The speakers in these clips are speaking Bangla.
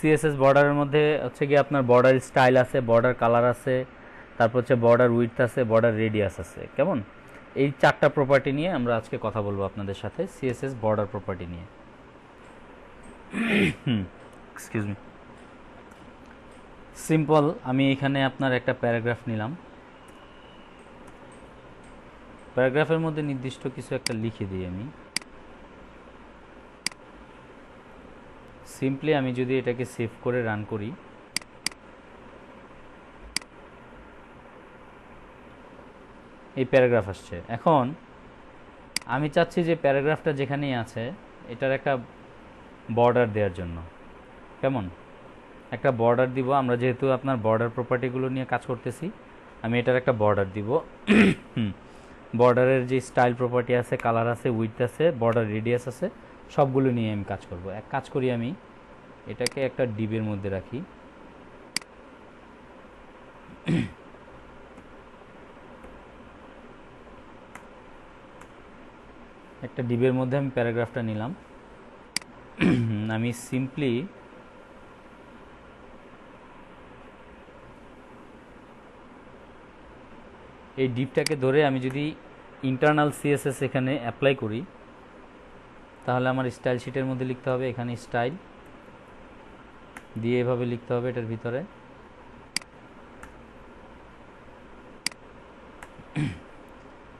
সিএসএস বর্ডারের মধ্যে হচ্ছে গিয়ে আপনার বর্ডার স্টাইল আছে, বর্ডার কালার আছে, তারপর হচ্ছে বর্ডার উইডথ আছে, বর্ডার রেডিয়াস আছে। কেমন? এই 4টা প্রপার্টি নিয়ে আমরা আজকে কথা বলবো আপনাদের সাথে, সিএসএস বর্ডার প্রপার্টি নিয়ে। Excuse me. সিম্পল, আমি এখানে আপনার একটা প্যারাগ্রাফ নিলাম। প্যারাগ্রাফের মধ্যে নির্দিষ্ট কিছু একটা লিখে দিই আমি। সিম্পলি আমি যদি এটাকে সেভ করে রান করি, এই প্যারাগ্রাফ আসছে। এখন আমি চাচ্ছি যে প্যারাগ্রাফটা যেখানেই আছে এটার একটা বর্ডার দেওয়ার জন্য। কেমন? একটা বর্ডার দিব আমরা, যেহেতু আপনার বর্ডার প্রপার্টিগুলো নিয়ে কাজ করতেছি। আমি এটার একটা বর্ডার দিব। বর্ডারের যে স্টাইল প্রপার্টি আছে, কালার আছে, উইডথ আছে, বর্ডার রেডিয়াস আছে, সবগুলো নিয়ে আমি কাজ করব। এক কাজ করি, আমি এটাকে একটা ডিবের মধ্যে রাখি। একটা ডিবের মধ্যে আমি প্যারাগ্রাফটা নিলাম। আমি সিম্পলি এই ডিপটাকে ধরে আমি যদি ইন্টারনাল সিএসএস এখানে অ্যাপ্লাই করি, তাহলে আমার স্টাইল শিটের মধ্যে লিখতে হবে, এখানে স্টাইল দিয়ে এভাবে লিখতে হবে এটার ভিতরে।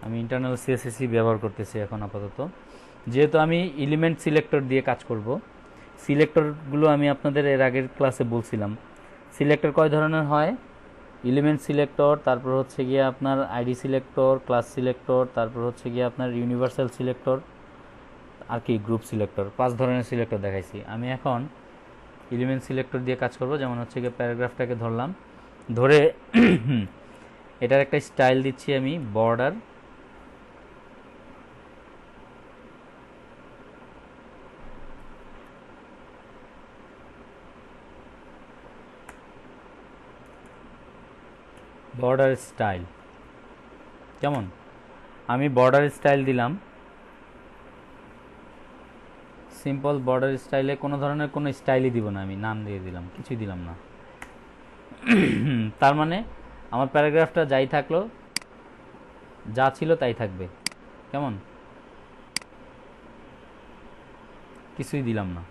আমি ইন্টারনাল সিএসএসই ব্যবহার করতেছি এখন আপাতত, যেহেতু আমি এলিমেন্ট সিলেক্টর দিয়ে কাজ করব। সিলেক্টরগুলো আমি আপনাদের এর আগের ক্লাসে বলছিলাম। সিলেক্টর কয় ধরনের হয়? এলিমেন্ট সিলেক্টর, তারপর হচ্ছে গিয়ে আপনার আইডি সিলেক্টর, ক্লাস সিলেক্টর, তারপর হচ্ছে গিয়ে আপনার ইউনিভার্সাল সিলেক্টর, আর কি গ্রুপ সিলেক্টর। 5 ধরনের সিলেক্টর দেখাইছি। আমি এখন এলিমেন্ট সিলেক্টর দিয়ে কাজ করব। যেমন হচ্ছে গিয়ে প্যারাগ্রাফটাকে ধরলাম, ধরে এটার একটা স্টাইল দিচ্ছি আমি, বর্ডার। Border style. কেমন? আমি বর্ডার স্টাইল দিলাম, সিম্পল বর্ডার স্টাইলে কোনো ধরনের কোনো স্টাইলই দিব না, আমি নাম দিয়ে দিলাম, কিছুই দিলাম না। তার মানে আমার প্যারাগ্রাফটা যাই থাকলো, যা ছিল তাই থাকবে। কেমন? কিছুই দিলাম না।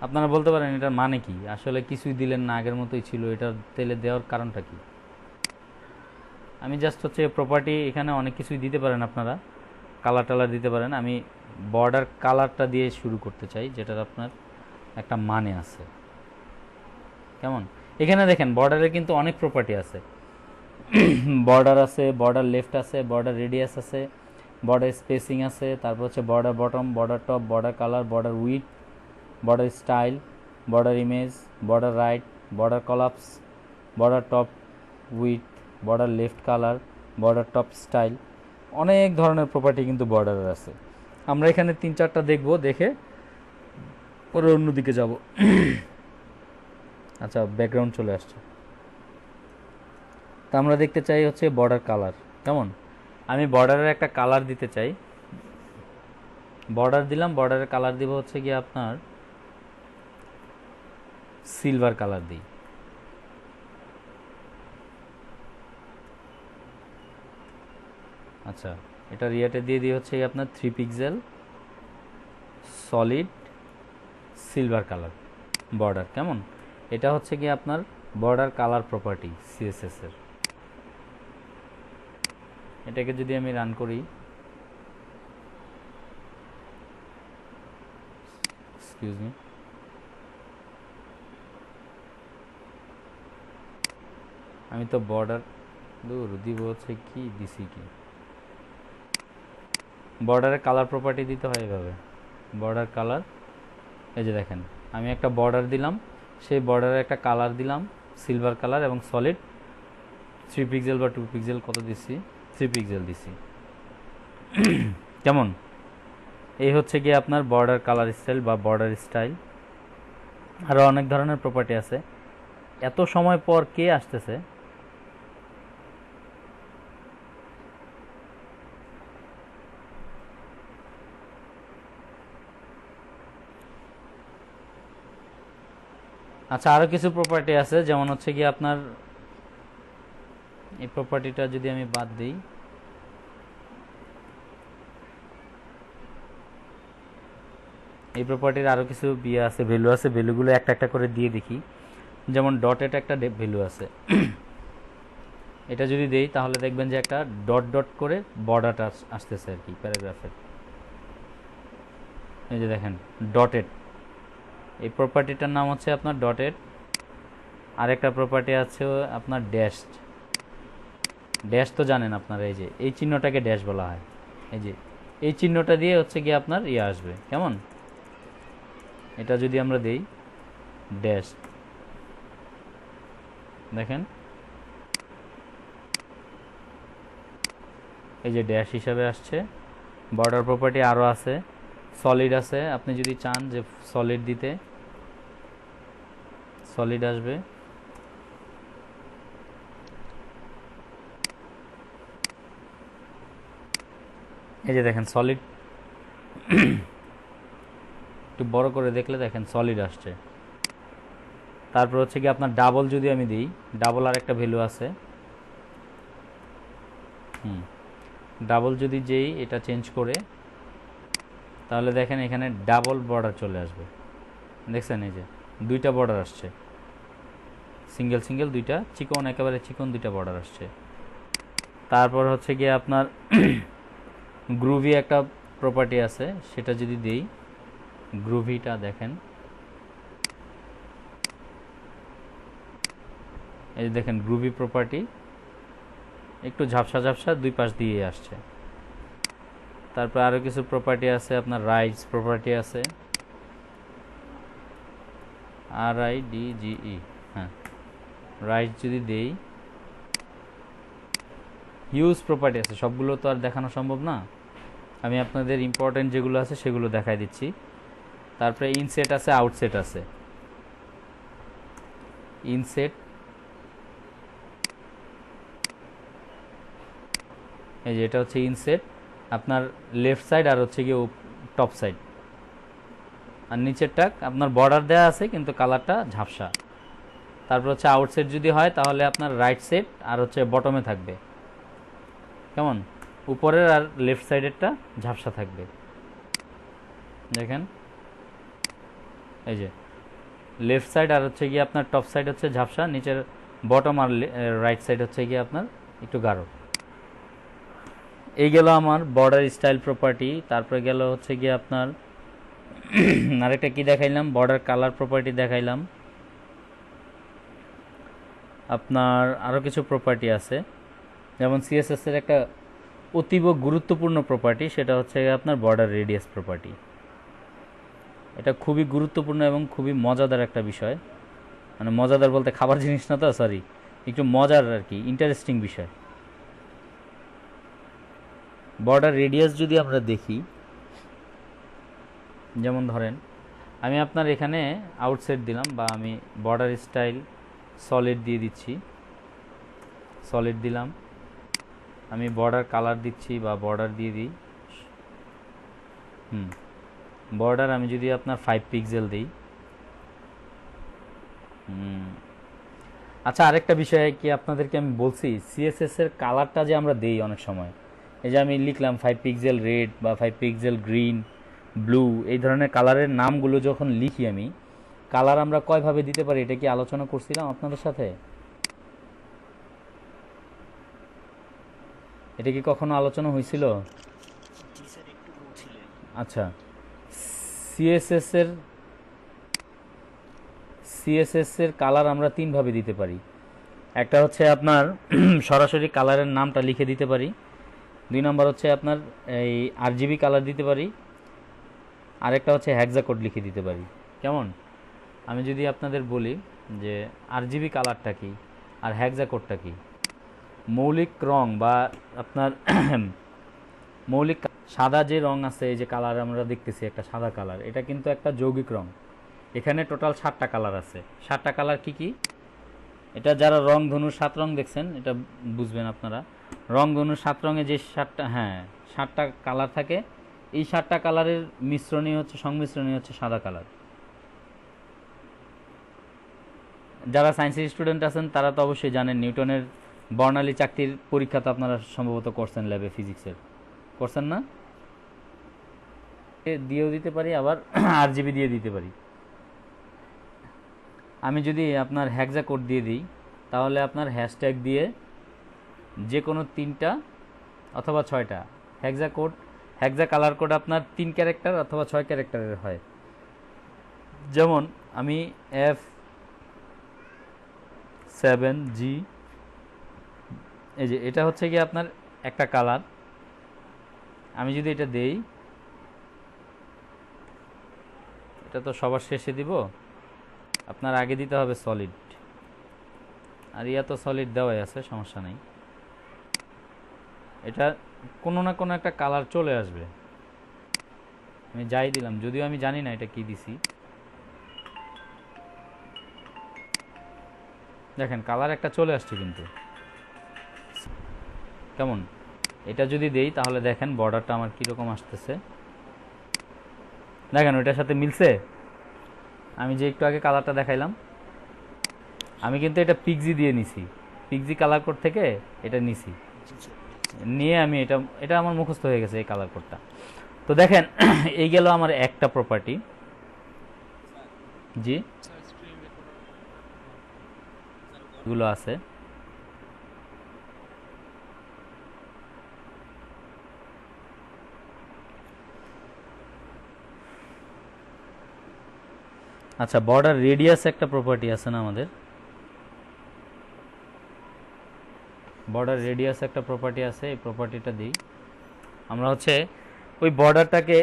আপনারা বলতে পারেন এটার মানে কি? আসলে কিছুই দিলেন না, আগের মতোই ছিল, এটা তেলে দেওয়ার কারণটা কি? আমি জাস্ট হচ্ছে প্রপার্টি, এখানে অনেক কিছুই দিতে পারেন আপনারা, কালার টালার দিতে পারেন। আমি বর্ডার কালারটা দিয়ে শুরু করতে চাই, যেটার আপনার একটা মানে আছে। কেমন? এখানে দেখেন বর্ডারের কিন্তু অনেক প্রপার্টি আছে। বর্ডার আছে, বর্ডার লেফট আছে, বর্ডার রেডিয়াস আছে, বর্ডার স্পেসিং আছে, তারপর হচ্ছে border bottom, border top, border colour, border with, border style, border image, border right, border collapse, border top with, border left colour, border top style. অনেক ধরনের প্রপার্টি কিন্তু বর্ডারের আছে। আমরা এখানে 3-4টা দেখব, দেখে পরে অন্যদিকে যাব। আচ্ছা, ব্যাকগ্রাউন্ড চলে আসছে। তা আমরা দেখতে চাই হচ্ছে বর্ডার কালার। কেমন? আমি বর্ডারের একটা কালার দিতে চাই। বর্ডার দিলাম, বর্ডারের কালার দিব হচ্ছে গিয়ে আপনার সিলভার কালার দিই। আচ্ছা, এটা রিয়াটে দিয়ে দিয়ে হচ্ছে আপনার 3 pixel solid silver colour border. কেমন? এটা হচ্ছে কি আপনার বর্ডার কালার প্রপার্টি সিএসএস এর। এটাকে যদি আমি রান করি, এক্সকিউজ মি, আমি তো বর্ডার দূর দিব হচ্ছে কি দিছি কি, বর্ডারের কালার প্রপার্টি দিতে হয় এভাবে, বর্ডার কালার। এই যে দেখেন, আমি একটা বর্ডার দিলাম, সেই বর্ডারের একটা কালার দিলাম সিলভার কালার এবং সলিড 3 পিক্সেল বা 2 পিক্সেল, কত দিছি? 3 পিক্সেল দিছি। কেমন? এই হচ্ছে গিয়ে আপনার বর্ডার কালার স্টাইল বা বর্ডার স্টাইল। আরও অনেক ধরনের প্রপার্টি আছে। এত সময় পর কে আসতেছে? আচ্ছা, আরও কিছু প্রপার্টি আছে, যেমন হচ্ছে কি আপনার এই প্রপার্টিটা যদি আমি বাদ দিই, এই প্রপার্টির আরও কিছু আছে, ভ্যালু আছে, ভ্যালুগুলো একটা একটা করে দিয়ে দেখি। যেমন ডটের একটা ভ্যালু আছে, এটা যদি দেই তাহলে দেখবেন যে একটা ডট ডট করে বর্ডারটা আসতেছে আর কি প্যারাগ্রাফের। এই যে দেখেন ডটেড, এই প্রপার্টিটার নাম হচ্ছে আপনার ডটেড। আরেকটা প্রপার্টি আছে আপনার ড্যাশড। ড্যাশ তো জানেন আপনারা, এই যে এই চিহ্নটাকে ড্যাশ বলা হয়। এই যে এই চিহ্নটা দিয়ে হচ্ছে কি আপনার আসবে, কেমন? এটা যদি আমরা দেই ড্যাশ, দেখেন এই যে ড্যাশ হিসাবে আসছে। বর্ডার প্রপার্টি আরও আছে, সলিড আছে, আপনি যদি চান যে সলিড দিতে, সলিড আসবে। এই যে দেখেন সলিড, একটু বড় করে দেখলে দেখেন সলিড আসছে। তারপর হচ্ছে কি আপনার ডাবল যদি আমি দিই, ডাবল আর একটা ভ্যালু আছে। ডাবল যদি যেই এটা চেঞ্জ করে, তাহলে দেখেন এখানে ডাবল বর্ডার চলে আসবে, দেখছেন? এই যে দুইটা বর্ডার আসছে, সিঙ্গেল সিঙ্গেল দুইটা চিকন, একেবারে চিকন দুইটা বর্ডার আসছে। তারপর হচ্ছে গিয়ে আপনার গ্রুভি একটা প্রপার্টি আছে, সেটা যদি দেই, গ্রুভিটা দেখেন, এই যে দেখেন গ্রুভি প্রপার্টি একটু ঝাপসা ঝাপসা দুই পাশ দিয়ে আসছে। তারপর আরও কিছু প্রপার্টি আছে, আপনার রাইজ প্রপার্টি আছে, RIDGE, হ্যাঁ রাইজ যদি দেই, হিউজ প্রপার্টি আছে, সবগুলো তো আর দেখানো সম্ভব না, আমি আপনাদের ইম্পর্টেন্ট যেগুলো আছে সেগুলো দেখাই দিচ্ছি। তারপরে ইনসেট আছে, আউটসেট আছে। ইনসেট, এই যে এটা হচ্ছে ইনসেট, আপনার লেফট সাইড আর হচ্ছে গিয়ে টপ সাইড, আর নিচেরটা আপনার বর্ডার দেওয়া আছে কিন্তু কালারটা ঝাপসা। তারপর হচ্ছে আউটসেট যদি হয় তাহলে আপনার রাইট সেট আর হচ্ছে বটমে থাকবে, কেমন? উপরের আর লেফট সাইডেরটা ঝাপসা থাকবে, দেখেন এই যে লেফট সাইড আর হচ্ছে গিয়ে আপনার টপ সাইড হচ্ছে ঝাপসা, নিচের বটম আর রাইট সাইড হচ্ছে গিয়ে আপনার একটু গাঢ়। এই গেল আমার বর্ডার স্টাইল প্রপার্টি। তারপরে গেল হচ্ছে গিয়ে আপনার আরেকটা কি দেখাইলাম, বর্ডার কালার প্রপার্টি দেখাইলাম। আপনার আরও কিছু প্রপার্টি আছে, যেমন সিএসএস এর একটা অতীব গুরুত্বপূর্ণ প্রপার্টি, সেটা হচ্ছে আপনার বর্ডার রেডিয়াস প্রপার্টি। এটা খুবই গুরুত্বপূর্ণ এবং খুবই মজাদার একটা বিষয়, মানে মজাদার বলতে খাবার জিনিস না তো, সরি, একটু মজার আর কি, ইন্টারেস্টিং বিষয়। বর্ডার রেডিয়াস যদি আমরা দেখি, যেমন ধরেন আমি আপনার এখানে আউটসেট দিলাম, বা আমি বর্ডার স্টাইল সলিড দিয়ে দিচ্ছি, সলিড দিলাম, আমি বর্ডার কালার দিচ্ছি বা বর্ডার দিয়ে দিই, বর্ডার আমি যদি আপনার 5 পিক্সেল দিই। আচ্ছা, আরেকটা বিষয় কি আপনাদেরকে আমি বলছি, সিএসএস এর কালারটা যে আমরা দেই অনেক সময়, এই যে আমি লিখলাম 5 পিক্সেল রেড বা 5 পিক্সেল গ্রিন, ব্লু, এই ধরনের কালারের নামগুলো যখন লিখি আমি, কালার আমরা কয়ভাবে দিতে পারি এটা কি আলোচনা করছিলাম আপনাদের সাথে? এটা কি কখনো আলোচনা হয়েছিল? আচ্ছা, সিএসএস এর কালার আমরা 3 ভাবে দিতে পারি। একটা হচ্ছে আপনার সরাসরি কালারের নামটা লিখে দিতে পারি, 2 নম্বর হচ্ছে আপনার এই RGB কালার দিতে পারি, আরেকটা হচ্ছে হেক্সা কোড লিখে দিতে পারি, কেমন? আমি যদি আপনাদের বলি যে RGB কালারটা কি আর হেক্সা কোডটা কি, মৌলিক রং বা আপনার মৌলিক সাদা যে রং আছে, এই যে কালার আমরা দেখতেছি একটা সাদা কালার, এটা কিন্তু একটা যৌগিক রং। এখানে টোটাল 7টা কালার আছে। 7টা কালার কি কি? এটা যারা রং ধনুর 7 রং দেখছেন এটা বুঝবেন আপনারা। রং ধনুর 7 রঙে যে 7টা, হ্যাঁ 7টা কালার থাকে, এই 7টা কালারের মিশ্রণই হচ্ছে, সংমিশ্রণই হচ্ছে সাদা কালার। যারা সায়েন্সের স্টুডেন্ট আছেন তারা তো অবশ্যই জানেন নিউটনের বর্ণালী চাকতির পরীক্ষা তো আপনারা সম্ভবত করছেন ল্যাবে, ফিজিক্সের করছেন না? দিয়েও দিতে পারি, আবার আরজিবি দিয়ে দিতে পারি। আমি যদি আপনার হ্যাকজা কোড দিয়ে দিই, তাহলে আপনার হ্যাশট্যাগ দিয়ে যে কোনো 3টা অথবা 6টা হ্যাকজা কোড, হ্যাকজা কালার কোড আপনার 3 ক্যারেক্টার অথবা 6 ক্যারেক্টারের হয়। যেমন আমি F7G, এই যে এটা হচ্ছে কি আপনার একটা কালার। আমি যদি এটা দেই, এটা তো সবার শেষে দিব, আপনার আগে দিতে হবে সলিড, আর ইয়া তো সলিড দেওয়াই আছে, সমস্যা নেই। এটা কোনো না কোনো একটা কালার চলে আসবে। আমি যাই দিলাম, যদিও আমি জানি না এটা কি দিছি, দেখেন কালার একটা চলে আসছে কিন্তু। কেমন? এটা যদি দেই তাহলে দেখেন বর্ডারটা আমার কীরকম আসতেছে, দেখেন ওইটার সাথে মিলছে। আমি যে একটু আগে কালারটা দেখাইলাম, আমি কিন্তু এটা পিক্সি দিয়ে নিছি, পিক্সি কালার কোড থেকে এটা নিছি, নিয়ে আমি এটা এটা আমার মুখস্থ হয়ে গেছে এই কালার কোডটা। তো দেখেন এই গেল আমার একটা প্রপার্টি। জি, এগুলো আছে। আচ্ছা, বর্ডার রেডিয়াস একটা প্রপার্টি আছে না আমাদের, বর্ডার রেডিয়াস একটা প্রপার্টি আছে, এই প্রপার্টিটা দিই আমরা হচ্ছে ওই বর্ডারটাকে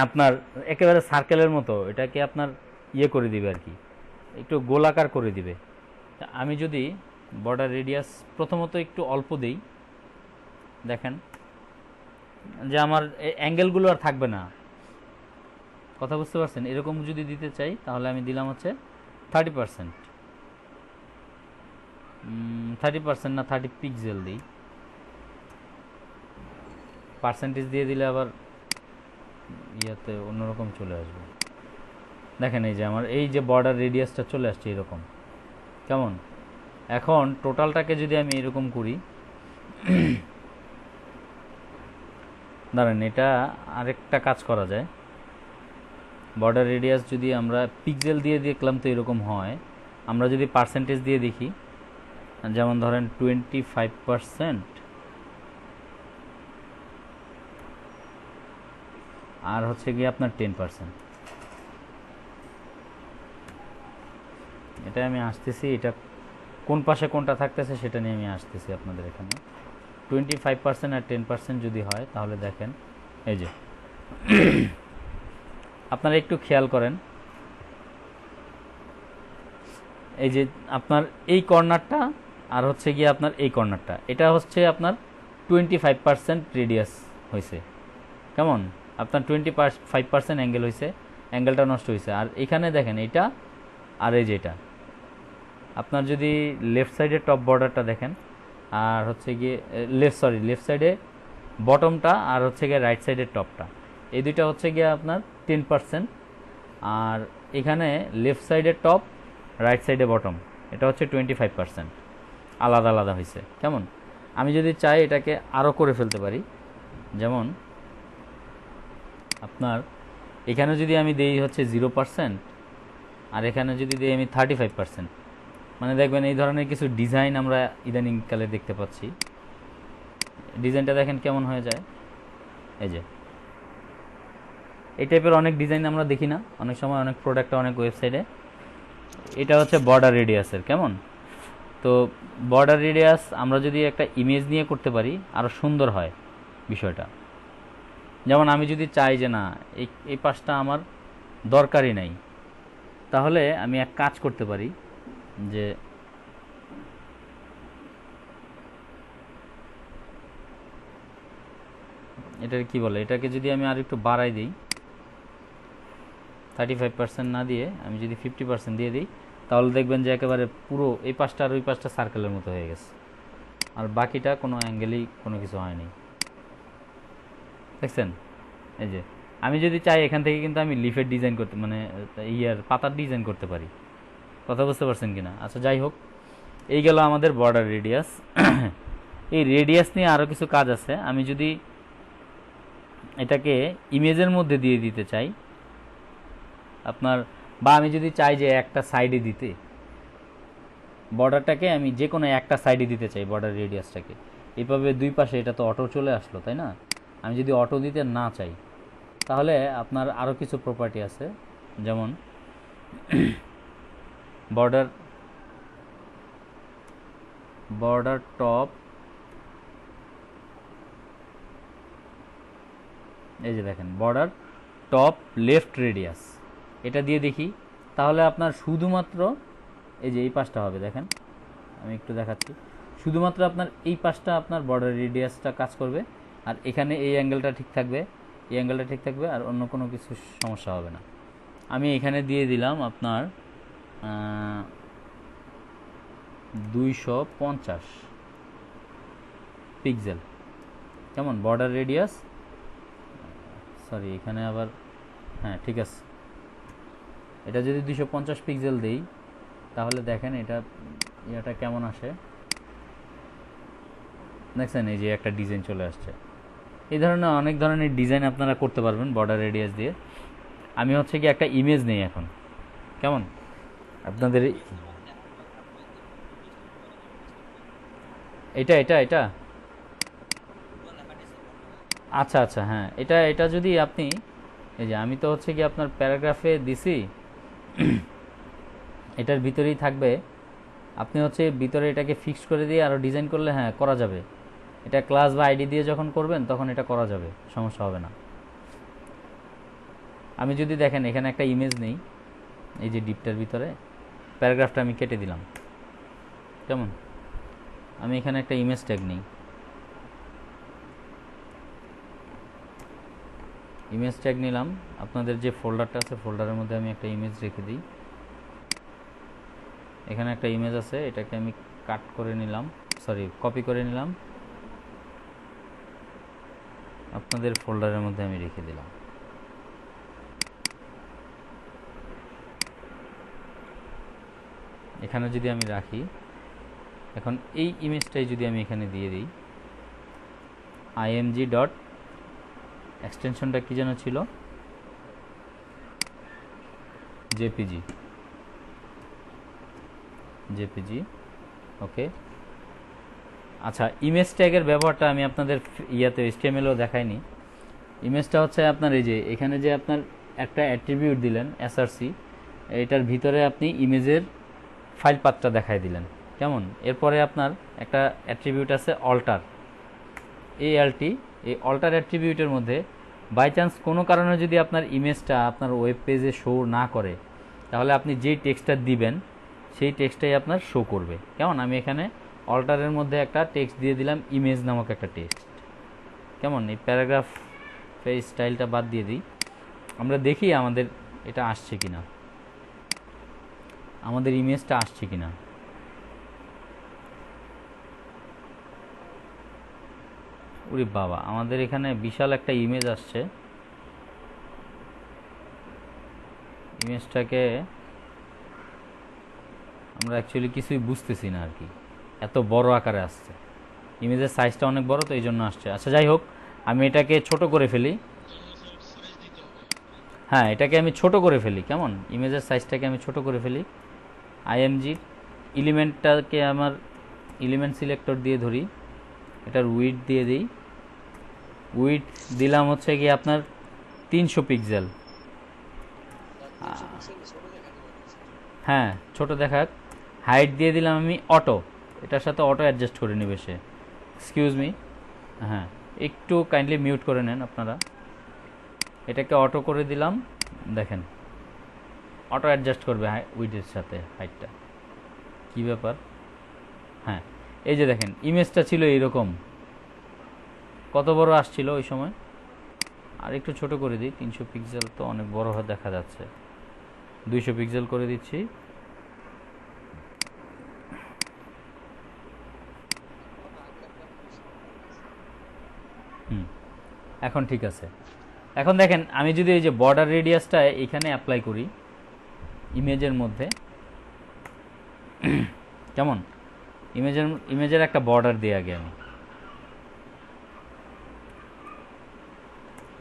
আপনার একেবারে সার্কেলের মতো এটাকে আপনার ইয়ে করে দিবে আর কি, একটু গোলাকার করে দিবে। আমি যদি বর্ডার রেডিয়াস প্রথমত একটু অল্প দেই, দেখেন যে আমার অ্যাঙ্গেলগুলো আর থাকবে না, কথা বুঝতে পারছেন? এরকম যদি দিতে চাই তাহলে আমি দিলাম হচ্ছে 30%, 30% না 30 পিক্সেল দিই, পার্সেন্টেজ দিয়ে দিলে আবার ইয়াতে অন্যরকম চলে আসবে। দেখেন এই যে আমার এই যে বর্ডার রেডিয়াসটা চলে আসছে এরকম, কেমন? এখন টোটালটাকে যদি আমি এরকম করি, দাঁড়ান এটা আরেকটা কাজ করা যায়। বর্ডার রেডিয়াস যদি আমরা পিক্সেল দিয়ে দেখলাম তো এরকম হয়, আমরা যদি পার্সেন্টেজ দিয়ে দেখি, যেমন ধরেন 25% আর হচ্ছে গিয়ে আপনার 10%, এটা আমি আসতেছি, এটা কোন পাশে কোনটা থাকতেছে সেটা নিয়ে আমি আসতেছি আপনাদের এখানে। 25% আর 10% যদি হয় তাহলে দেখেন এই যে আপনারা একটু খেয়াল করেন, এই যে আপনার এই কর্নারটা আর হচ্ছে গিয়ে আপনার এই কর্নারটা, এটা হচ্ছে আপনার 25% রেডিয়াস হয়েছে, কেমন? আপনার 25% অ্যাঙ্গেল হয়েছে, অ্যাঙ্গেলটা নষ্ট হয়েছে। আর এখানে দেখেন এটা আর এই যেটা, আপনার যদি লেফট সাইডের টপ বর্ডারটা দেখেন, আর হচ্ছে গিয়ে লেফট সাইডে বটমটা, আর হচ্ছে গিয়ে রাইট সাইডের টপটা, এই দুইটা হচ্ছে গিয়ে আপনার 10%, আর এখানে লেফট সাইডের টপ, রাইট সাইডে বটম, এটা হচ্ছে 25%, আলাদা আলাদা হয়েছে, কেমন? আমি যদি চাই এটাকে আরও করে ফেলতে পারি, যেমন আপনার এখানে যদি আমি দেই হচ্ছে 0%, আর এখানে যদি দিই আমি 35%, মানে দেখবেন এই ধরনের কিছু ডিজাইন আমরা ইদানিংকালে দেখতে পাচ্ছি। ডিজাইনটা দেখেন কেমন হয়ে যায়, এই যে এই টাইপের অনেক ডিজাইন আমরা দেখি না অনেক সময়, অনেক প্রোডাক্টে, অনেক ওয়েবসাইটে। এটা হচ্ছে বর্ডার রেডিয়াসের, কেমন? তো বর্ডার রেডিয়াস আমরা যদি একটা ইমেজ নিয়ে করতে পারি আরও সুন্দর হয় বিষয়টা। যেমন আমি যদি চাই যে না এই পাশটা আমার দরকারই নাই, তাহলে আমি এক কাজ করতে পারি, যে এটার কি বলে, এটাকে যদি আমি আর একটু বাড়াই দিই, 35% না দিয়ে আমি যদি 50% দিয়ে দিই, তাহলে দেখবেন যে একেবারে পুরো এই পাশটা আর ওই পাশটা সার্কেলের মতো হয়ে গেছে, আর বাকিটা কোনো অ্যাঙ্গেলেই কোনো কিছু হয়নি, দেখছেন? এই যে আমি যদি চাই এখান থেকে কিন্তু আমি লিফের ডিজাইন করতে, মানে ইয়ার পাতার ডিজাইন করতে পারি, কথা বুঝতে পারছেন কিনা? আচ্ছা যাই হোক, এই গেল আমাদের বর্ডার রেডিয়াস। এই রেডিয়াস নিয়ে আরও কিছু কাজ আছে। আমি যদি এটাকে ইমেজের মধ্যে দিয়ে দিতে চাই আপনার, বা আমি যদি চাই যে একটা সাইডে দিতে, বর্ডারটাকে আমি যে কোনো একটা সাইডে দিতে চাই বর্ডার রেডিয়াসটাকে, এইভাবে দুই পাশে, এটা তো অটো চলে আসলো তাই না? আমি যদি অটো দিতে না চাই তাহলে আপনার আরও কিছু প্রপার্টি আছে, যেমন বর্ডার টপ, এই যে দেখেন বর্ডার টপ লেফট রেডিয়াস, এটা দিয়ে দেখি তাহলে আপনার শুধুমাত্র এই যে এই পাশটা হবে। দেখেন আমি একটু দেখাচ্ছি, শুধুমাত্র আপনার এই পাশটা আপনার বর্ডার রেডিয়াসটা কাজ করবে, আর এখানে এই অ্যাঙ্গেলটা ঠিক থাকবে, এই অ্যাঙ্গেলটা ঠিক থাকবে, আর অন্য কোনো কিছু সমস্যা হবে না। আমি এখানে দিয়ে দিলাম আপনার 250 পিক্সেল, কেমন বর্ডার রেডিয়াস, সরি এখানে আবার, হ্যাঁ ঠিক আছে, এটা যদি 250 পিক্সেল দেই তাহলে দেখেন এটা কেমন আসে, দেখছেন এই যে একটা ডিজাইন চলে আসছে। এই ধরনের অনেক ধরনের ডিজাইন আপনারা করতে পারবেন বর্ডার রেডিয়াস দিয়ে। আমি হচ্ছে কি একটা ইমেজ নেই এখন, কেমন আপনাদের এটা আচ্ছা আচ্ছা, হ্যাঁ এটা যদি আপনি, এই যে আমি তো হচ্ছে কি আপনার প্যারাগ্রাফে দিছি, এটার ভিতরেই থাকবে, আপনি হচ্ছে ভিতরে এটাকে ফিক্স করে দিয়ে আরও ডিজাইন করলে হ্যাঁ করা যাবে। এটা ক্লাস বা আইডি দিয়ে যখন করবেন তখন এটা করা যাবে, সমস্যা হবে না। আমি যদি দেখেন এখানে একটা ইমেজ নেই, এই যে ডিপটার ভিতরে প্যারাগ্রাফটা আমি কেটে দিলাম, কেমন, আমি এখানে একটা ইমেজ ট্যাগ নেই, ইমেজ ট্যাগ নিলাম, আপনাদের যে ফোল্ডারটা আছে ফোল্ডারের মধ্যে আমি একটা ইমেজ রেখে দিই, এখানে একটা ইমেজ আছে, এটাকে আমি কাট করে নিলাম, সরি কপি করে নিলাম, আপনাদের ফোল্ডারের মধ্যে আমি রেখে দিলাম। এখানে যদি আমি রাখি, এখন এই ইমেজটাই যদি আমি এখানে দিয়ে দিই, img ডট এক্সটেনশনটা কি যেন ছিল, জেপিজি, ওকে। আচ্ছা, ইমেজ ট্যাগের ব্যবহারটা আমি আপনাদের ইয়াতে HTML-ও দেখাইনি। ইমেজটা হচ্ছে আপনার এই যে এখানে যে আপনার একটা অ্যাট্রিবিউট দিলেন src, এটার ভিতরে আপনি ইমেজের ফাইল পাথটা দেখাই দিলেন, কেমন। এরপরে আপনার একটা অ্যাট্রিবিউট আছে অল্টার, alt, এই অল্টার অ্যাট্রিবিউটের মধ্যে বাই চান্স কোনো কারণে যদি আপনার ইমেজটা আপনার ওয়েব পেজে শো না করে, তাহলে আপনি যেই টেক্সটটা দিবেন সেই টেক্সটটাই আপনার শো করবে, কেমন। আমি এখানে অল্টারের মধ্যে একটা টেক্সট দিয়ে দিলাম, ইমেজ নামক একটা টেক্সট, কেমন। এই প্যারাগ্রাফ স্টাইলটা বাদ দিয়ে দিই, আমরা দেখি আমাদের এটা আসছে কিনা, আমাদের ইমেজটা আসছে কিনা। ওরে বাবা, আমাদের এখানে বিশাল একটা ইমেজ আসছে, ইমেজটাকে আমরা অ্যাকচুয়ালি কিছুই বুঝতেছি না আর কি, এত বড় আকারে আসছে, ইমেজের সাইজটা অনেক বড় তো এই জন্য আসছে। আচ্ছা যাই হোক, আমি এটাকে ছোট করে ফেলি, হ্যাঁ এটাকে আমি ছোট করে ফেলি, কেমন, ইমেজের সাইজটাকে আমি ছোট করে ফেলি। img এলিমেন্টটাকে আমার এলিমেন্ট সিলেক্টর দিয়ে ধরি, এটার উইডথ দিয়ে দিই, উইডথ দিলাম হচ্ছে কি আপনার 300 পিক্সেল, হ্যাঁ ছোট দেখাক। হাইট দিয়ে দিলাম আমি অটো, এটার সাথে অটো অ্যাডজাস্ট করে নেবে সে, এক্সকিউজ মি, হ্যাঁ একটু কাইন্ডলি মিউট করে নেন আপনারা, এটাকে অটো করে দিলাম, দেখেন অটো অ্যাডজাস্ট করবে উইডথের সাথে হাইটটা, কি ব্যাপার, হ্যাঁ এই যে দেখেন ইমেজটা ছিল এইরকম, কত বড় আসছিল ওই সময়, আর একটু ছোট করে দিই, 300 পিক্সেল তো অনেক বড় দেখা যাচ্ছে, 200 পিক্সেল করে দিচ্ছি, এখন ঠিক আছে। এখন দেখেন আমি যদি এই যে বর্ডার রেডিয়াসটা এখানে অ্যাপ্লাই করি ইমেজের মধ্যে, কেমন? ইমেজের একটা বর্ডার দিই আগে আমি,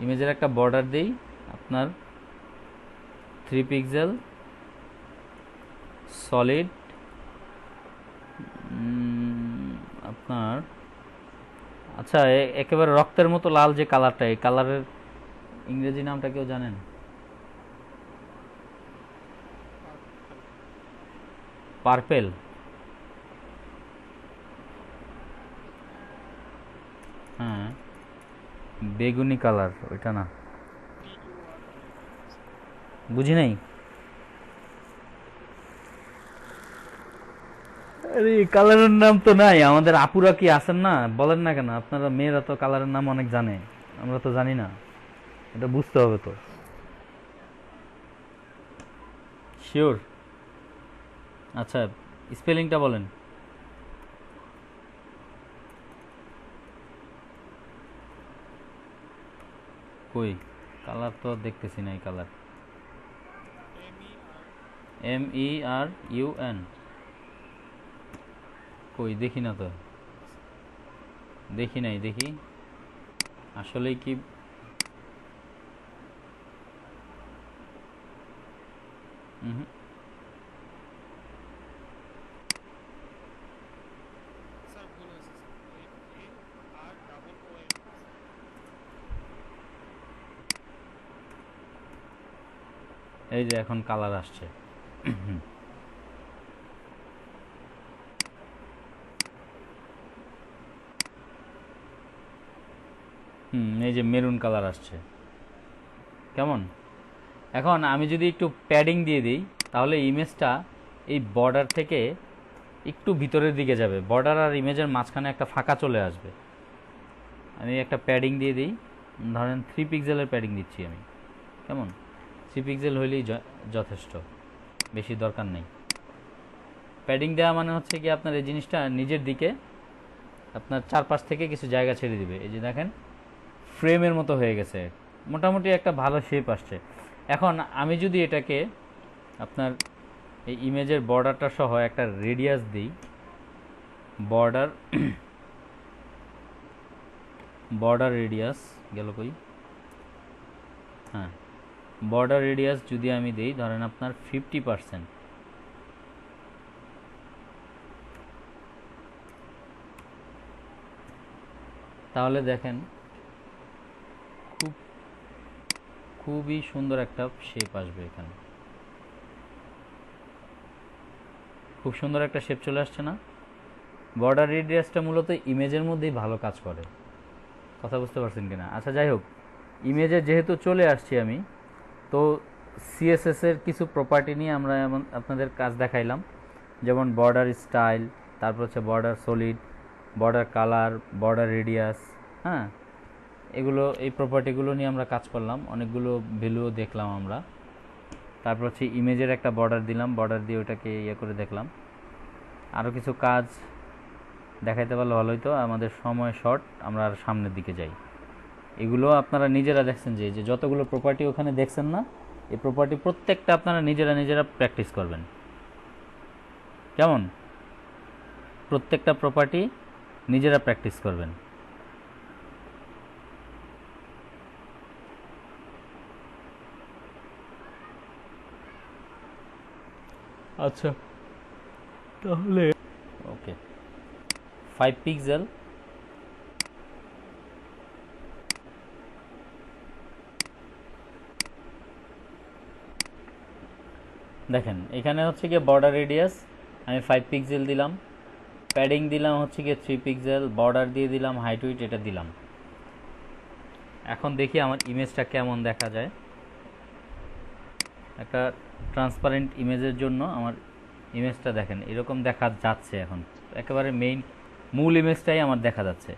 ইমেজের একটা বর্ডার দিই আপনার 3 পিক্সেল সলিড, আপনার আচ্ছা একেবারে রক্তের মতো লাল যে কালারটা, এই কালারের ইংরেজি নামটা কেউ জানেন? পার্পেল? হ্যাঁ, বেগুনি কালার, ওইটা না, বুঝি নাই। আরে কালারের নাম তো নাই, আমাদের আপুরা কি আছেন না, বলেন না কেন? আপনারা মেয়েরা তো কালারের নাম অনেক জানে, আমরা তো জানি না, এটা বুঝতে হবে তো। শিওর? আচ্ছা, স্পেলিংটা বলেন। কই কালার তো দেখতেছি না, এই কালার। MERUN? কই দেখি না তো, দেখি নাই, দেখি আসলেই কি। হুম, এই যে এখন কালার আসছে। এই যে মেরুন কালার আসছে, কেমন? এখন আমি যদি একটু প্যাডিং দিয়ে দিই, তাহলে ইমেজটা এই বর্ডার থেকে একটু ভিতরের দিকে যাবে, বর্ডার আর ইমেজের মাঝখানে একটা ফাঁকা চলে আসবে। আমি একটা প্যাডিং দিয়ে দিই, ধরেন 3 পিক্সেলের প্যাডিং দিচ্ছি আমি, কেমন? 3 পিক্সেল হইলেই যথেষ্ট, বেশি দরকার নেই। প্যাডিং দেওয়া মানে হচ্ছে কি আপনার এই জিনিসটা নিজের দিকে আপনার চারপাশ থেকে কিছু জায়গা ছেড়ে দিবে। এই যে দেখেন ফ্রেমের মতো হয়ে গেছে, মোটামুটি একটা ভালো শেপ আসছে। এখন আমি যদি এটাকে আপনার এই ইমেজের বর্ডারটা সহ একটা রেডিয়াস দিই, বর্ডার বর্ডার রেডিয়াস গেল কই, হ্যাঁ, বর্ডার রেডিয়াস যদি আমি দিই ধরেন আপনার 50%, তাহলে দেখেন খুবই সুন্দর একটা শেপ আসবে এখানে, খুব সুন্দর একটা শেপ চলে আসছে না? বর্ডার রেডিয়াসটা মূলত ইমেজের মধ্যেই ভালো কাজ করে, কথা বুঝতে পারছেন কিনা? আচ্ছা যাই হোক, ইমেজে যেহেতু চলে আসছি আমি, তো সিএসএস এর কিছু প্রপার্টি নিয়ে আমরা এমন আপনাদের কাজ দেখাইলাম, যেমন বর্ডার স্টাইল, তারপর হচ্ছে border solid, border colour, border radius, হ্যাঁ, এগুলো এই প্রপার্টিগুলো নিয়ে আমরা কাজ করলাম, অনেকগুলো ভ্যালুও দেখলাম আমরা। তারপর হচ্ছে ইমেজের একটা বর্ডার দিলাম, বর্ডার দিয়ে ওটাকে ইয়ে করে দেখলাম। আরও কিছু কাজ দেখাইতে পারলে ভালো হতো, আমাদের সময় শর্ট, আমরা আর সামনের দিকে যাই। এগুলো আপনারা নিজেরা দেখছেন যে যতগুলো প্রপার্টি ওখানে দেখছেন না, এই প্রপার্টি প্রত্যেকটা আপনারা নিজেরা প্র্যাকটিস করবেন, কেমন? প্রত্যেকটা প্রপার্টি নিজেরা প্র্যাকটিস করবেন। আচ্ছা তাহলে ওকে, 5 পিক্সেল, দেখেন এখানে হচ্ছে গিয়ে বর্ডার রেডিয়াস আমি 5 পিক্সেল দিলাম, প্যাডিং দিলাম হচ্ছে গিয়ে 3 পিক্সেল, বর্ডার দিয়ে দিলাম, হাইট উইট এটা দিলাম। এখন দেখি আমার ইমেজটা কেমন দেখা যায়। একটা ট্রান্সপারেন্ট ইমেজের জন্য আমার ইমেজটা দেখেন এরকম দেখা যাচ্ছে, এখন একেবারে মূল ইমেজটাই আমার দেখা যাচ্ছে।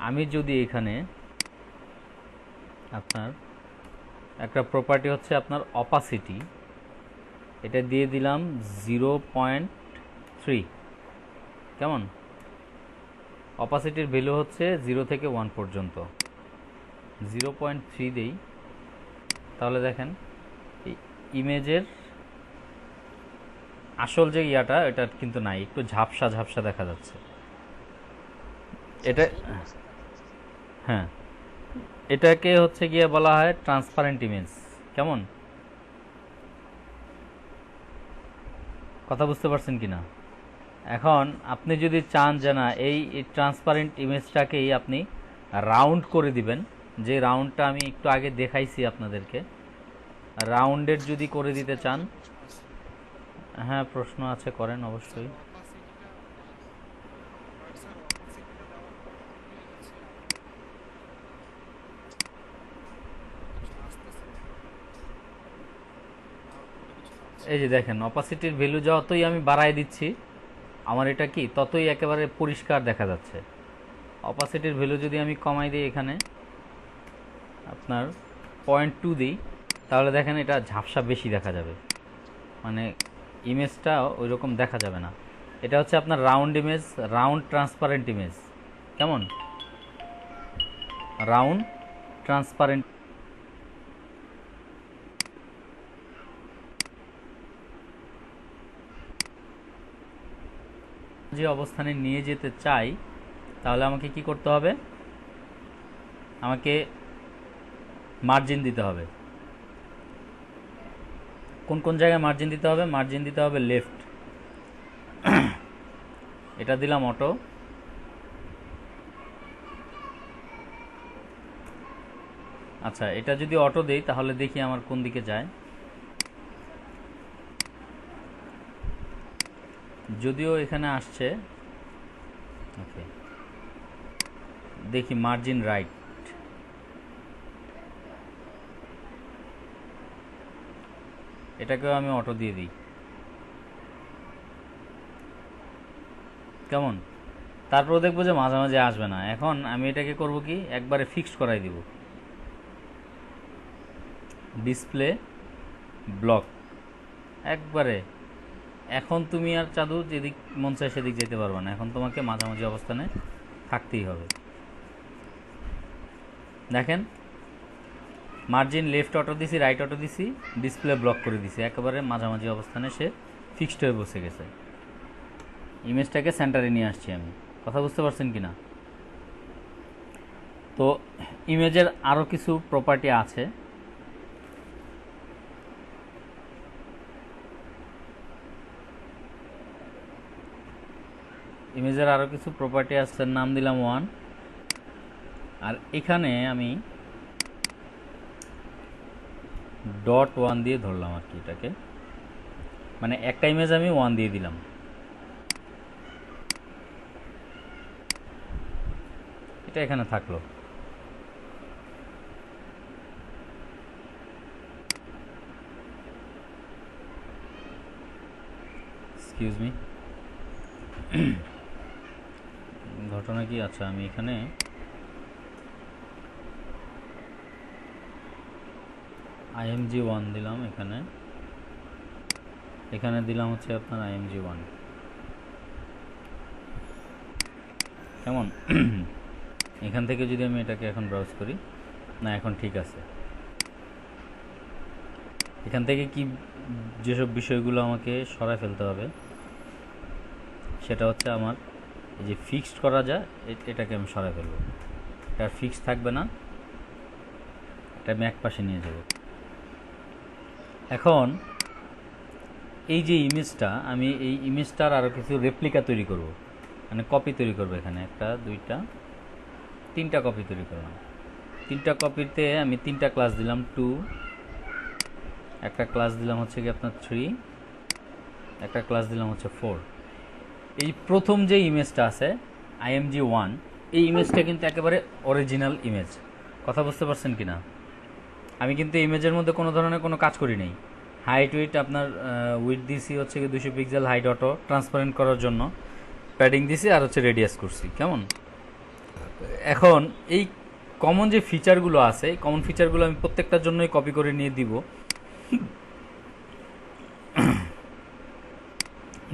আমি যদি এখানে আপনার একটা প্রপার্টি হচ্ছে আপনার অপাসিটি, এটা দিয়ে দিলাম 0.3, কেমন? অপাসিটির ভ্যালু হচ্ছে 0 থেকে 1 পর্যন্ত, 0.3 দেই, তাহলে দেখেন এই ইমেজের আসল যে ইয়াটা এটা কিন্তু নাই, একটু ঝাপসা ঝাপসা দেখা যাচ্ছে এটা। হ্যাঁ, এটাকে হচ্ছে গিয়ে বলা হয় ট্রান্সপারেন্ট ইমেজ। কেমন, কথা বুঝতে পারছেন কিনা? এখন আপনি যদি চান যে না এই ট্রান্সপারেন্ট ইমেজটাকেই আপনি রাউন্ড করে দিবেন, যে রাউন্ডটা আমি একটু আগে দেখাইছি আপনাদেরকে, রাউন্ডের যদি করে দিতে চান, হ্যাঁ প্রশ্ন আছে, করেন অবশ্যই। এই যে দেখেন, অপাসিটির ভ্যালু যতই আমি বাড়াই দিচ্ছি আমার এটা কি ততই একেবারে পরিষ্কার দেখা যাচ্ছে। অপাসিটির ভ্যালু যদি আমি কমাই দিই এখানে আপনার 0.2 দিই, তাহলে দেখেন এটা ঝাপসা বেশি দেখা যাবে, মানে ইমেজটা ওই রকম দেখা যাবে না। এটা হচ্ছে আপনার round image, round transparent image. কেমন, রাউন্ড ট্রান্সপারেন্ট। যে অবস্থানে নিয়ে যেতে চাই তাহলে আমাকে কি করতে হবে, আমাকে মার্জিন দিতে হবে। কোন কোন জায়গায় মার্জিন দিতে হবে? মার্জিন দিতে হবে লেফট, এটা দিলাম অটো। আচ্ছা, এটা যদি অটো দেই তাহলে দেখি আমার কোন দিকে যায়। যদিও এখানে আসছে, ওকে, দেখি মার্জিন রাইট, এটাকেও আমি অটো দিয়ে দিই। কেমন, তারপর দেখবো যে মাঝে মাঝে আসবে না। এখন আমি এটাকে করব কি, একবারে ফিক্সড করাই দিব, ডিসপ্লে ব্লক একবারে। এখন তুমি আর চাদু যেদিক মন চায় সেদিক যেতে পারবে না, এখন তোমাকে মাঝামাঝি অবস্থানে থাকতেই হবে। দেখেন, মার্জিন লেফট অটো দিছি, রাইট অটো দিছি, ডিসপ্লে ব্লক করে দিছি, একেবারে মাঝামাঝি অবস্থানে সে ফিক্সড হয়ে বসে গেছে। ইমেজটাকে সেন্টারে নিয়ে আসছি আমি, কথা বুঝতে পারছেন কি না? তো ইমেজের আরও কিছু প্রপার্টি আছে। ইমেজের আরও কিছু প্রপার্টি আছে, নাম দিলাম 1। আর এখানে আমি .1 দিয়ে ধরলাম আর কি এটাকে, মানে একটা ইমেজ আমি 1 দিয়ে দিলাম। এটা এখানে থাকলো। এক্সকিউজ মি, ঘটনা কি? আচ্ছা, আমি এখানে IMG1 দিলাম, এখানে এখানে দিলাম হচ্ছে আপনার IMG1। কেমন, এখান থেকে যদি আমি এটাকে এখন ব্রাউজ করি, না এখন ঠিক আছে। এখান থেকে কি যেসব বিষয়গুলো আমাকে সরায় ফেলতে হবে সেটা হচ্ছে আমার এই যে ফিক্সড করা যায়, এটাকে আমি সরায় ফেলবো। এটা ফিক্সড থাকবে না, এটা আমি এক পাশে নিয়ে যাব। এখন এই যে ইমেজটা, আমি এই ইমেজটার আরও কিছু রেপ্লিকা তৈরি করব, মানে কপি তৈরি করবো। এখানে একটা, দুইটা, তিনটা কপি তৈরি করলাম। তিনটা কপিতে আমি তিনটা ক্লাস দিলাম, 2, একটা ক্লাস দিলাম হচ্ছে কি আপনার 3, একটা ক্লাস দিলাম হচ্ছে 4। এই প্রথম যে ইমেজটা আছে IMG1, এই ইমেজটা কিন্তু একেবারে অরিজিনাল ইমেজ। কথা বুঝতে পারছেন কি না? আমি কিন্তু ইমেজের মধ্যে কোনো ধরনের কোনো কাজ করি নাই। হাইট উইথ আপনার উইথ দিছি হচ্ছে কি 200 পিক্সেল, হাইট অটো ট্রান্সপারেন্ট করার জন্য প্যাডিং দিছি, আর হচ্ছে রেডিয়াস করছি। কেমন, এখন এই কমন যে ফিচারগুলো আছে, এই কমন ফিচারগুলো আমি প্রত্যেকটার জন্যই কপি করে নিয়ে দিব।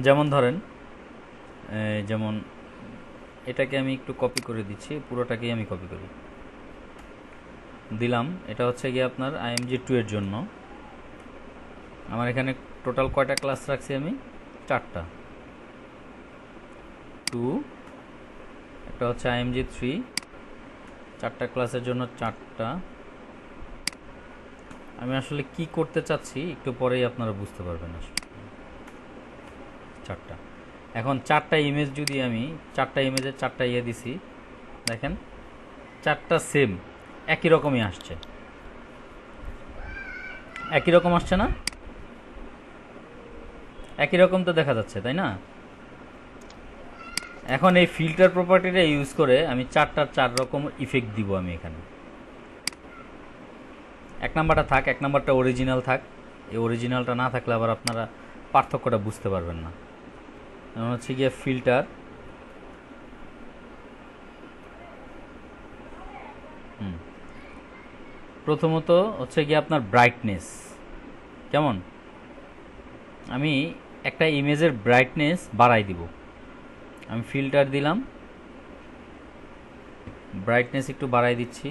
যেমন ধরেন, যেমন এটাকে আমি একটু কপি করে দিচ্ছি, পুরোটাকেই আমি কপি করি দিলাম। এটা হচ্ছে গিয়ে আপনার IMG2 এর জন্য। আমার এখানে টোটাল কয়টা ক্লাস রাখছি আমি? 4টা, 2, একটা হচ্ছে IMG 3, 4টা ক্লাসের জন্য 4টা। আমি আসলে কি করতে চাচ্ছি একটু পরেই আপনারা বুঝতে পারবেন। আসলে 4টা, এখন 4টা ইমেজ যদি আমি 4টা ইমেজের 4টা ইয়ে দিছি, দেখেন 4টা সেম একই রকমই আসছে, একই রকম আসছে না? একই রকম তো দেখা যাচ্ছে, তাই না? এখন এই ফিল্টার প্রপার্টিটা ইউজ করে আমি 4টার 4 রকম ইফেক্ট দিব আমি এখানে। 1 নাম্বারটা থাক, 1 নাম্বারটা অরিজিনাল থাক। এই অরিজিনালটা না থাকলে আবার আপনারা পার্থক্যটা বুঝতে পারবেন না। যেমন হচ্ছে গিয়ে ফিল্টার, প্রথমত হচ্ছে গিয়ে আপনার ব্রাইটনেস কেমন, আমি একটা ইমেজের ব্রাইটনেস বাড়াই দিব। আমি ফিল্টার দিলাম, ব্রাইটনেস একটু বাড়াই দিচ্ছি,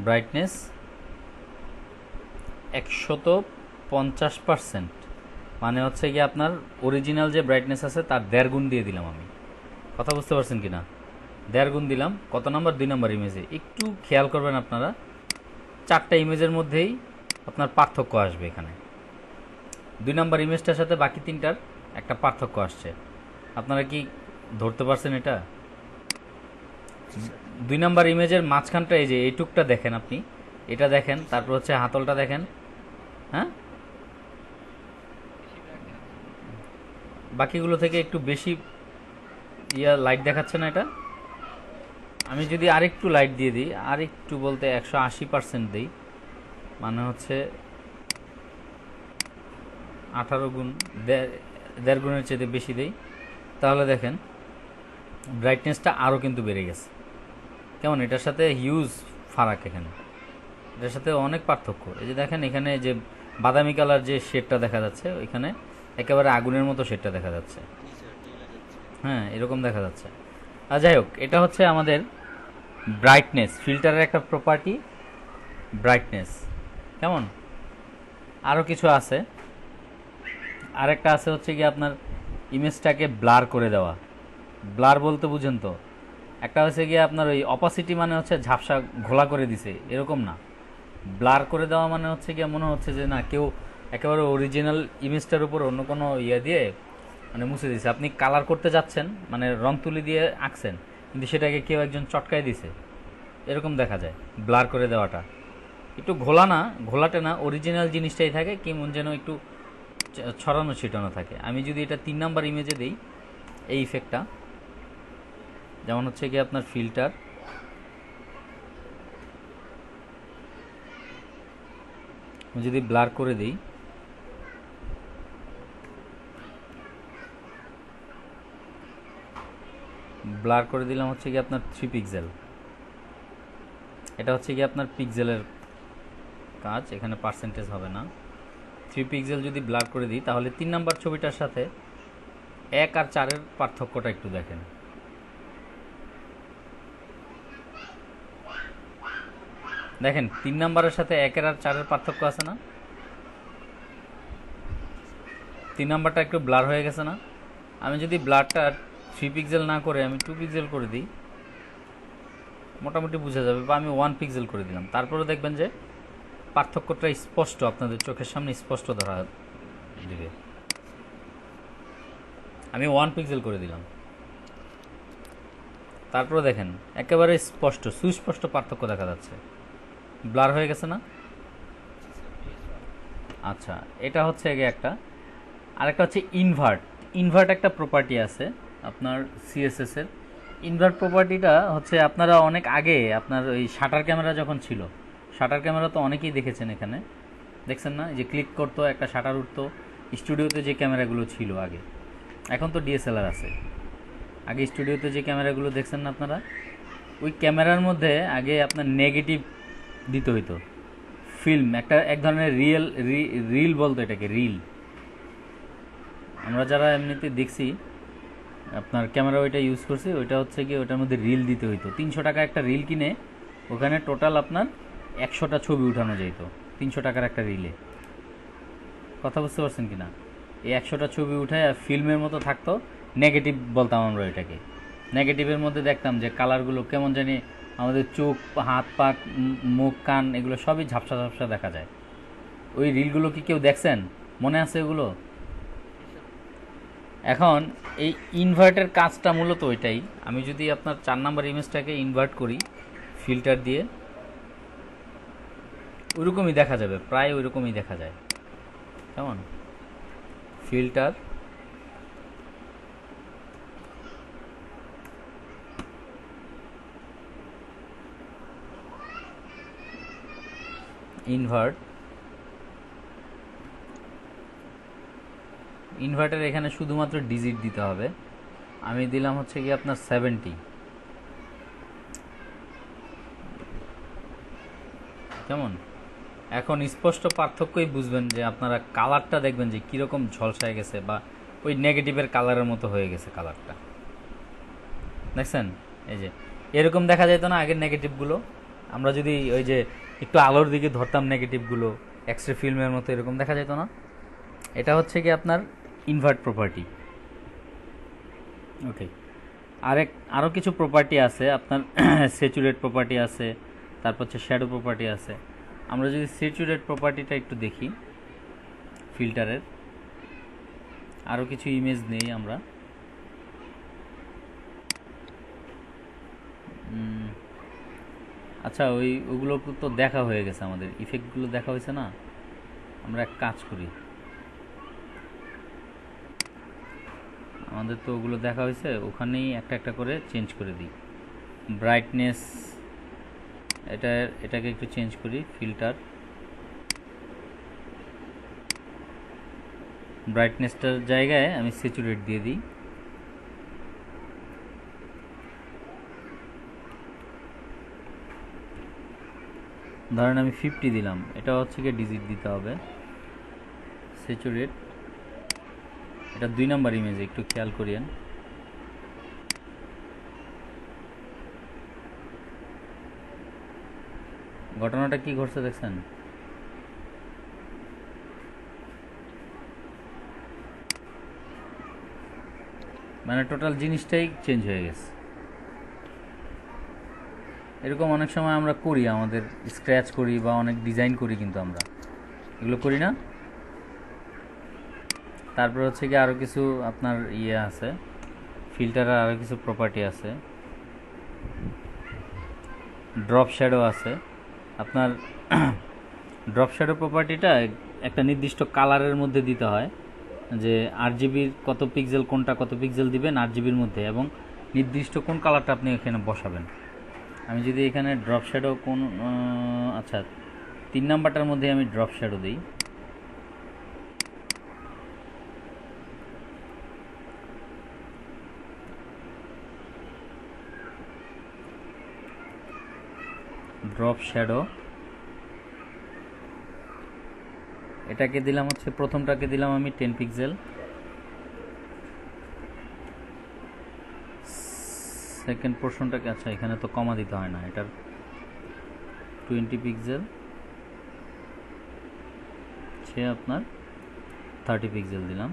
ব্রাইটনেস 150%, মানে হচ্ছে গিয়ে আপনার অরিজিনাল যে ব্রাইটনেস আছে তার 1.5 গুণ দিয়ে দিলাম আমি। কথা বুঝতে পারছেন কি না? 1.5 গুণ দিলাম। কত নাম্বার? 2 নাম্বার ইমেজে। একটু খেয়াল করবেন আপনারা, 4টা ইমেজের মধ্যেই আপনার পার্থক্য আসবে। এখানে 2 নাম্বার ইমেজটার সাথে বাকি 3টার একটা পার্থক্য আসছে। আপনারা কি ধরতে পারছেন এটা? 2 নাম্বার ইমেজের মাঝখানটা, এই যে এইটুকটা দেখেন আপনি, এটা দেখেন, তারপর হচ্ছে হাতলটা দেখেন, হ্যাঁ, বাকিগুলো থেকে একটু বেশি লাইট দেখাচ্ছে না এটা? আমি যদি আরেকটু লাইট দিয়ে দিই, আরেকটু বলতে 180% দিই, মানে হচ্ছে 18 গুণ, 1.5 গুণের চেয়ে বেশি দেই, তাহলে দেখেন ব্রাইটনেসটা আরও কিন্তু বেড়ে গেছে। কেমন? এটার সাথে হিউজ ফারাক, এখানে এটার সাথে অনেক পার্থক্য। এই যে দেখেন এখানে যে বাদামি কালার যে শেডটা দেখা যাচ্ছে, ওইখানে একেবারে আগুনের মতো শেডটা দেখা যাচ্ছে। হ্যাঁ, এরকম দেখা যাচ্ছে। আর যাই হোক, এটা হচ্ছে আমাদের ব্রাইটনেস, ফিল্টারের একটা প্রপার্টি ব্রাইটনেস। কেমন? আরও কিছু আছে, আরেকটা আছে হচ্ছে কি আপনার ইমেজটাকে ব্লার করে দেওয়া। ব্লার বলতে বুঝেন তো? একটা হচ্ছে গিয়ে আপনার ওই অপাসিটি, মানে হচ্ছে ঝাপসা ঘোলা করে দিছে, এরকম না। ব্লার করে দেওয়া মানে হচ্ছে গিয়ে মনে হচ্ছে যে না, কেউ একেবারে অরিজিনাল ইমেজটার উপর অন্য কোনো ইয়ে দিয়ে মানে মুছে দিছে। আপনি কালার করতে যাচ্ছেন, মানে রং তুলি দিয়ে আঁকছেন, কিন্তু সেটাকে কেউ একজন চটকায় দিছে, এরকম দেখা যায়। ব্লার করে দেওয়াটা একটু ঘোলা না, ঘোলাটে না, অরিজিনাল জিনিসটাই থাকে, কেমন যেন একটু ছড়ানো ছিটানো থাকে। আমি যদি এটা 3 নাম্বার ইমেজে দিই, এই ইফেক্টটা, যেমন হচ্ছে কি আপনার ফিল্টার, যদি ব্লার করে দিই, ব্লার করে দিলাম হচ্ছে কি আপনার 3 পিক্সেল। এটা হচ্ছে কি আপনার পিক্সেলের কাজ, এখানে পার্সেন্টেজ হবে না। 3 পিক্সেল যদি ব্লার করে দিই, তাহলে 3 নাম্বার ছবিটার সাথে 1 আর 4-এর পার্থক্যটা একটু দেখেন। দেখেন 3 নাম্বারের সাথে 1-এর আর 4-এর পার্থক্য আছে না? 3 নাম্বারটা একটু ব্লার হয়ে গেছে না? আমি যদি ব্লারটা 3 পিক্সেল না করে আমি 2 পিক্সেল করে দিই, মোটামুটি বোঝা যাবে। বা আমি 1 পিক্সেল করে দিলাম, তারপরে দেখবেন যে পার্থক্যটা স্পষ্ট, আপনাদের চোখের সামনে স্পষ্ট ধরা দিবে। আমি 1 পিক্সেল করে দিলাম, তারপরে দেখেন একেবারে স্পষ্ট, সুস্পষ্ট পার্থক্য দেখা যাচ্ছে। ব্লার হয়ে গেছে না? আচ্ছা, এটা হচ্ছে আগে একটা। আরেকটা হচ্ছে ইনভার্ট। ইনভার্ট একটা প্রপার্টি আছে আপনার সিএসএস এর। ইনভার্ট প্রপার্টিটা হচ্ছে আপনারা অনেক আগে, আপনার ওই শাটার ক্যামেরা যখন ছিল, শাটার ক্যামেরা তো অনেকেই দেখেছেন, এখানে দেখছেন না, যে ক্লিক করতো একটা শাটার উঠতো। স্টুডিওতে যে ক্যামেরাগুলো ছিল আগে, এখন তো ডিএসএলআর আছে, আগে স্টুডিওতে যে ক্যামেরাগুলো দেখছেন না আপনারা, ওই ক্যামেরার মধ্যে আগে আপনার নেগেটিভ দিতে হইতো, ফিল্ম, একটা এক ধরনের রিল বলতো এটাকে, রিল। আমরা যারা এমনিতে দেখছি আপনার ক্যামেরা ওইটা ইউজ করছি, ওইটা হচ্ছে কি ওইটার মধ্যে রিল দিতে হইতো। 300 টাকা একটা রিল কিনে ওখানে টোটাল আপনার 100টা ছবি উঠানো যেত। 300 টাকার একটা রিলে। কথা বুঝতে পারছেন কিনা? এই 100টা ছবি উঠায় ফিল্মের মতো থাকতো, নেগেটিভ বলতাম আমরা এটাকে। নেগেটিভের মধ্যে দেখতাম যে কালারগুলো কেমন জানি আমাদের চোখ, হাত পা, মুখ, কান এগুলো সবই ঝাপসা ঝাপসা দেখা যায়। ওই রিলগুলো কি কেউ দেখছেন? মনে আছে এগুলো? এখন এই ইনভার্টের কাজটা মূলত ওইটাই। আমি যদি আপনার 4 নাম্বার ইমেজটাকে ইনভার্ট করি ফিল্টার দিয়ে, ওইরকমই দেখা যাবে, প্রায় ওইরকমই দেখা যায়। কেমন? ফিল্টার, ইনভার্ট, ইনভার্টার এখানে শুধুমাত্র ডিজিট দিতে হবে। আমি দিলাম হচ্ছে কি আপনার 70। কেমন? এখন স্পষ্ট পার্থক্যই বুঝবেন যে আপনারা কালারটা দেখবেন যে কীরকম ঝলসায় গেছে, বা ওই নেগেটিভের কালারের মতো হয়ে গেছে কালারটা। দেখছেন? এই যে এরকম দেখা যেত না আগের নেগেটিভগুলো? আমরা যদি ওই যে একটু আলোর দিকে ধরতাম নেগেটিভগুলো, এক্সরে ফিল্মের মতো এরকম দেখা যেত না? এটা হচ্ছে কি আপনার ইনভার্ট প্রপার্টি। ওকে, আরও কিছু প্রপার্টি আছে আপনার। স্যাচুরেট প্রপার্টি আছে, তারপর হচ্ছে শ্যাডো প্রপার্টি আছে। আমরা যদি স্যাচুরেট প্রপার্টিটা একটু দেখি ফিল্টারের, আরও কিছু ইমেজ নেই আমরা। আচ্ছা, ওগুলো তো দেখা হয়ে গেছে, আমাদের ইফেক্টগুলো দেখা হয়েছে না? আমরা এক কাজ করি, আমাদের তো ওগুলো দেখা হয়েছে, ওখানেই একটা একটা করে চেঞ্জ করে দিই। ব্রাইটনেস, এটাকে একটু চেঞ্জ করি। ফিল্টার, ব্রাইটনেসটার জায়গায় আমি স্যাচুরেট দিয়ে দিই। ধরেন আমি 50 দিলাম, এটা হচ্ছে গিয়ে ডিজিট দিতে হবে। স্যাচুরেট, এটা 2 নাম্বার ইমেজে একটু খেয়াল করিয়েন। ঘটনাটা কি ঘটছে দেখছেন? মানে টোটাল জিনিসটাই চেঞ্জ হয়ে গেছে। এরকম অনেক সময় আমরা করি, আমাদের স্ক্র্যাচ করি বা অনেক ডিজাইন করি, কিন্তু আমরা এগুলো করি না। তারপর হচ্ছে কি আরও কিছু আপনার আছে, ফিল্টারের আরও কিছু প্রপার্টি আছে। ড্রপ শ্যাডো আছে আপনার। ড্রপ শ্যাডো প্রপার্টিটা একটা নির্দিষ্ট কালারের মধ্যে দিতে হয়, যে RGBর কত পিক্সেল, কোনটা কত পিক্সেল দিবেন RGBর মধ্যে, এবং নির্দিষ্ট কোন কালারটা আপনি এখানে বসাবেন। আমি যদি এখানে ড্রপ শ্যাডো আচ্ছা 3 নাম্বারটার মধ্যে আমি ড্রপ শ্যাডো দিই। ড্রপ শ্যাডো, এটাকে দিলাম হচ্ছে, প্রথমটাকে দিলাম আমি 10 পিক্সেল, সেকেন্ড পোর্শনটাকে, আচ্ছা এখানে তো কমা দিতে হয় না, এটার 20 পিক্সেল, সে আপনার 30 পিক্সেল দিলাম।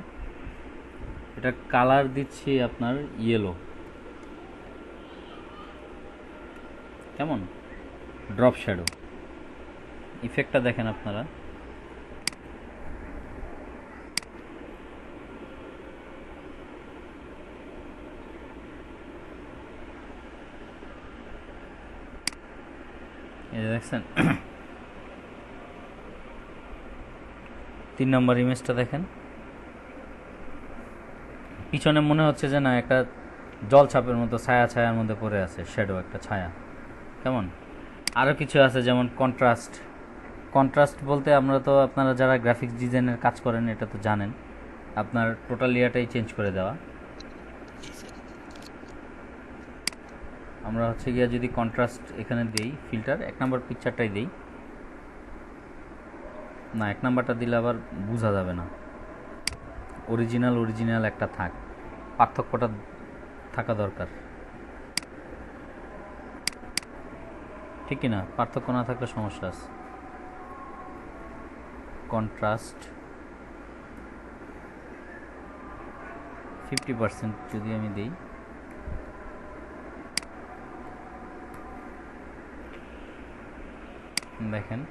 এটা কালার দিচ্ছি আপনার ইয়েলো। কেমন? ড্রপ শ্যাডো ইফেক্টটা দেখেন আপনারা। এই দেখছেন? 3 নম্বর ইমেজটা দেখেন, পিছনে মনে হচ্ছে যে না একটা জল ছাপের মতো ছায়া ছায়ার মধ্যে পড়ে আছে, শ্যাডো একটা ছায়া। কেমন? আরও কিছু আছে যেমন কন্ট্রাস্ট। কন্ট্রাস্ট বলতে আমরা তো, আপনারা যারা গ্রাফিক্স ডিজাইনের কাজ করেন এটা তো জানেন, আপনার টোটাল ইয়াটাই চেঞ্জ করে দেওয়া। আমরা হচ্ছে গিয়া যদি কন্ট্রাস্ট এখানে দেই, ফিল্টার 1 নম্বর পিকচারটাই দেই না, 1 নাম্বারটা দিলে আবার বোঝা যাবে না। অরিজিনাল একটা থাক, পার্থক্যটা থাকা দরকার, ঠিক কিনা? পার্থক্য না থাকলে সমস্যা আছে। কন্ট্রাস্ট 50% যদি আমি দিই, দেখেন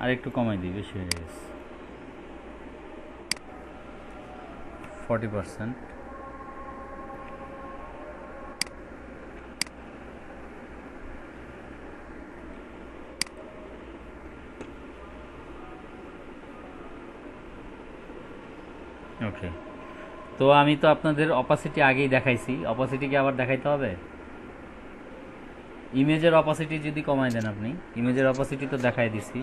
আর একটু কমাই দিই, বেশি হয়ে গেছে 40%। ওকে, তো আমি তো আপনাদের অপাসিটি আগেই দেখাইছি, অপাসিটি কি আবার দেখাইতে হবে? ইমেজের অপাসিটি যদি কমাই দেন আপনি, ইমেজের অপাসিটি তো দেখাই দিছি।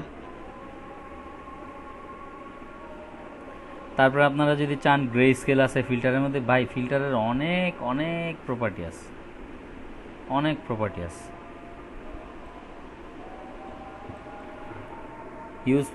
তারপরে আপনারা যদি চান গ্রে স্কেল আছে ফিল্টারের মধ্যে, ভাই ফিল্টারের অনেক অনেক প্রপার্টি আছে, অনেক প্রপার্টি আছে, হিউজ